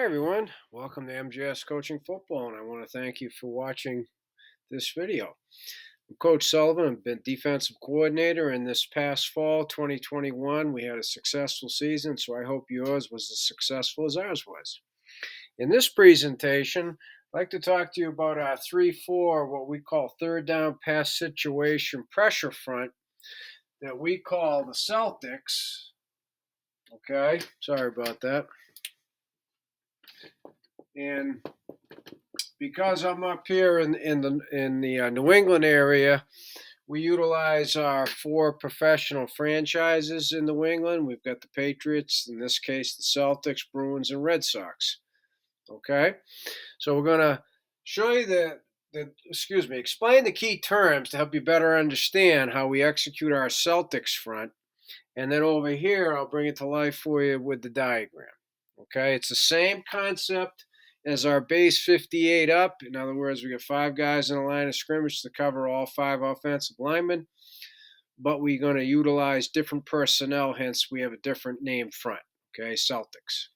Hi, everyone. Welcome to MGS Coaching Football, and I want to thank you for watching this video. I'm Coach Sullivan. I've been defensive coordinator, and this past fall, 2021, we had a successful season, so I hope yours was as successful as ours was. In this presentation, I'd like to talk to you about our 3-4, what we call third down pass situation pressure front that we call the Celtics. Okay, sorry about that. And because I'm up here in the New England area, we utilize our four professional franchises in New England. We've got the Patriots, in this case, the Celtics, Bruins, and Red Sox. Okay, so we're gonna show you explain the key terms to help you better understand how we execute our Celtics front, and then over here I'll bring it to life for you with the diagram. Okay, it's the same concept as our base 58 up. In other words, we got five guys in a line of scrimmage to cover all five offensive linemen, but we're going to utilize different personnel, hence we have a different name front. Okay, Celtics.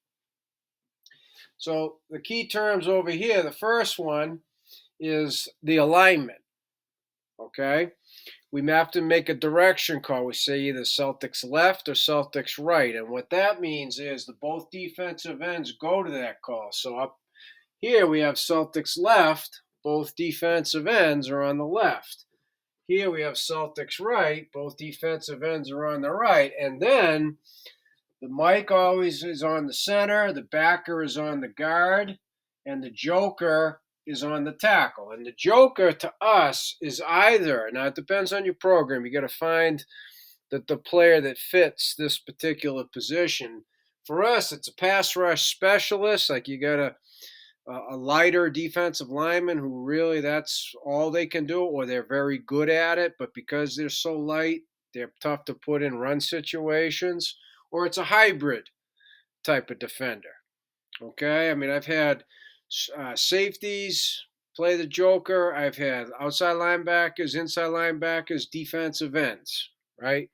So the key terms over here, the first one is the alignment. Okay, we have to make a direction call. We say either Celtics left or Celtics right. And what that means is that both defensive ends go to that call. So up here we have Celtics left, both defensive ends are on the left. Here we have Celtics right, both defensive ends are on the right. And then the mic always is on the center, the backer is on the guard, and the joker is on the tackle. And the joker to us is either, now it depends on your program, you got to find the player that fits this particular position. For us, it's a pass rush specialist, like you got a lighter defensive lineman who really that's all they can do, or they're very good at it, but because they're so light, they're tough to put in run situations, or it's a hybrid type of defender. Okay, I mean, I've had safeties play the joker, I've had outside linebackers, inside linebackers, defensive ends, right?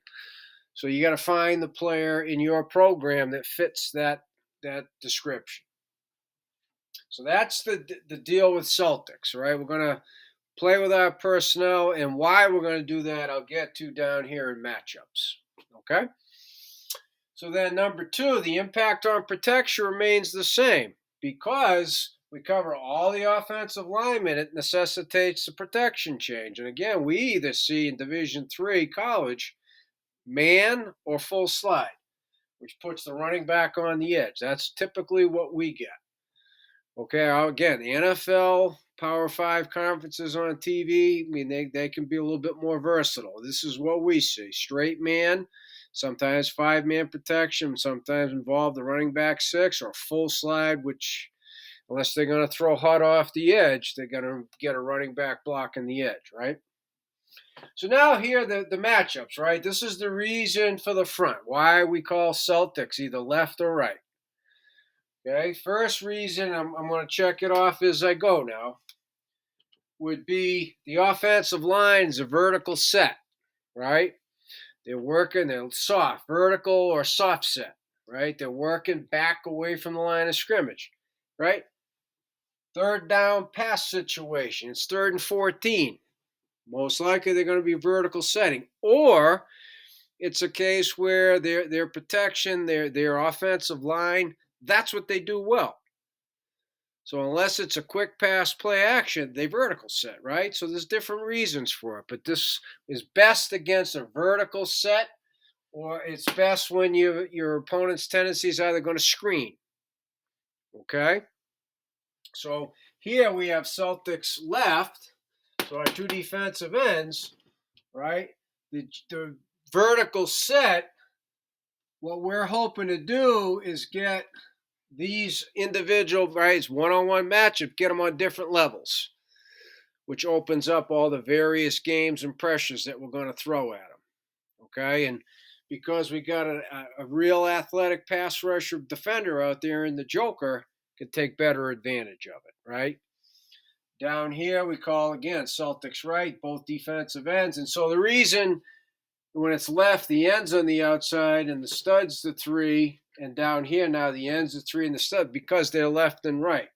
So you got to find the player in your program that fits that description. So that's the deal with Celtics, right? We're going to play with our personnel, and why we're going to do that, I'll get to down here in matchups. Okay? So then number two, the impact on protection remains the same because we cover all the offensive linemen. It necessitates the protection change. And again, we either see in Division III college man or full slide, which puts the running back on the edge. That's typically what we get. Okay, again, the NFL, Power Five conferences on TV, I mean, they can be a little bit more versatile. This is what we see straight man, sometimes five-man protection, sometimes involve the running back six, or full slide, which, unless they're going to throw hot off the edge, they're going to get a running back blocking the edge, right? So now here are the matchups, right? This is the reason for the front, why we call Celtics either left or right. Okay, first reason I'm going to check it off as I go now would be the offensive line is a vertical set, right? They're soft, vertical or soft set, right? They're working back away from the line of scrimmage, right? Third down pass situation, it's 3rd and 14. Most likely they're going to be vertical setting, or it's a case where their protection, their offensive line, that's what they do well. So unless it's a quick pass play action, they vertical set, right? So there's different reasons for it, but this is best against a vertical set, or it's best when your opponent's tendency is either going to screen. Okay? So here we have Celtics left, so our two defensive ends, right? The vertical set, what we're hoping to do is get these individual, right, it's one-on-one matchup, get them on different levels, which opens up all the various games and pressures that we're going to throw at them. Okay, and because we got a real athletic pass rusher defender out there in the Joker, could take better advantage of it, right? Down here we call again Celtics right, both defensive ends, and so the reason When it's left, the end's on the outside and the stud's the 3. And down here now, the end's the 3 and the stud because they're left and right.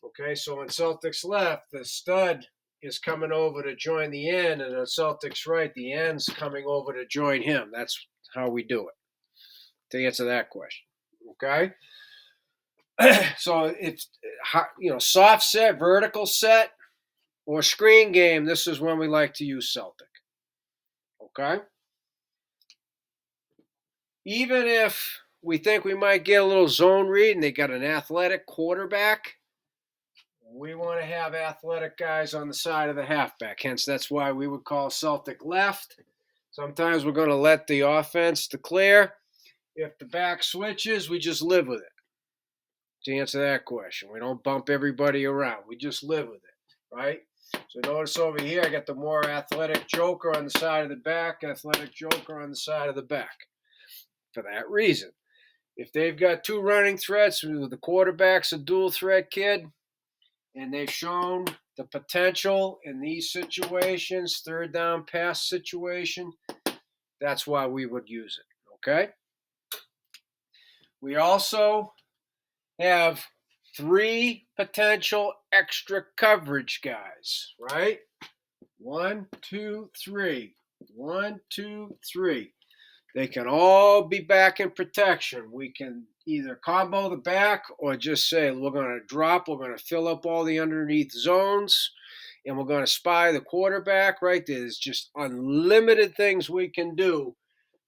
Okay, so when Celtics left, the stud is coming over to join the end, and on Celtics right, the end's coming over to join him. That's how we do it, to answer that question. Okay? So it's, soft set, vertical set, or screen game. This is when we like to use Celtic. Okay? Even if we think we might get a little zone read and they got an athletic quarterback, we want to have athletic guys on the side of the halfback. Hence, that's why we would call Celtic left. Sometimes we're going to let the offense declare. If the back switches, we just live with it. To answer that question, we don't bump everybody around. We just live with it, right? So notice over here, I got the more athletic joker on the side of the back, athletic joker on the side of the back. For that reason, if they've got 2 running threats, the quarterback's a dual threat kid, and they've shown the potential in these situations, third down pass situation, that's why we would use it, okay? We also have 3 potential extra coverage guys, right? 1, 2, 3. 1, 2, 3. They can all be back in protection. We can either combo the back or just say we're going to drop, we're going to fill up all the underneath zones, and we're going to spy the quarterback, right? There's just unlimited things we can do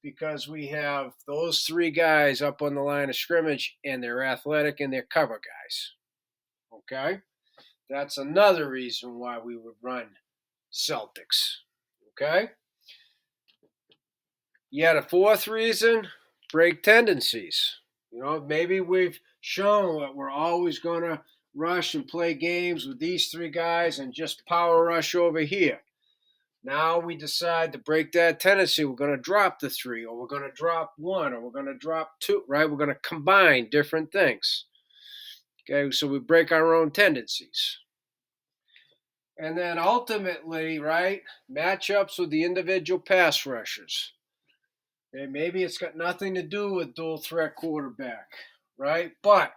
because we have those 3 guys up on the line of scrimmage, and they're athletic and they're cover guys. Okay? That's another reason why we would run Celtics. Okay? Yet a 4th reason, break tendencies. Maybe we've shown that we're always going to rush and play games with these 3 guys and just power rush over here. Now we decide to break that tendency. We're going to drop the 3, or we're going to drop 1, or we're going to drop 2, right? We're going to combine different things. Okay, so we break our own tendencies. And then ultimately, right, matchups with the individual pass rushers. Okay, maybe it's got nothing to do with dual threat quarterback, right? But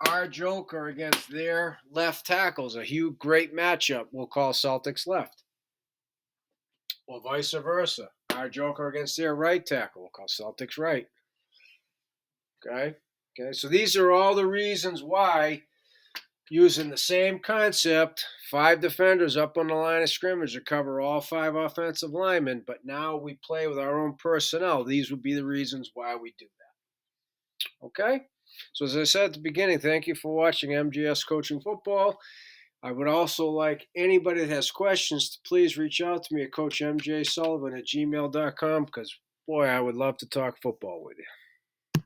our joker against their left tackles, a huge, great matchup, we'll call Celtics left. Or vice versa. Our joker against their right tackle, we'll call Celtics right. Okay? So these are all the reasons why, using the same concept, 5 defenders up on the line of scrimmage to cover all 5 offensive linemen, but now we play with our own personnel. These would be the reasons why we do that. Okay? So as I said at the beginning, thank you for watching MGS Coaching Football. I would also like anybody that has questions to please reach out to me at CoachMJSullivan@gmail.com because, boy, I would love to talk football with you.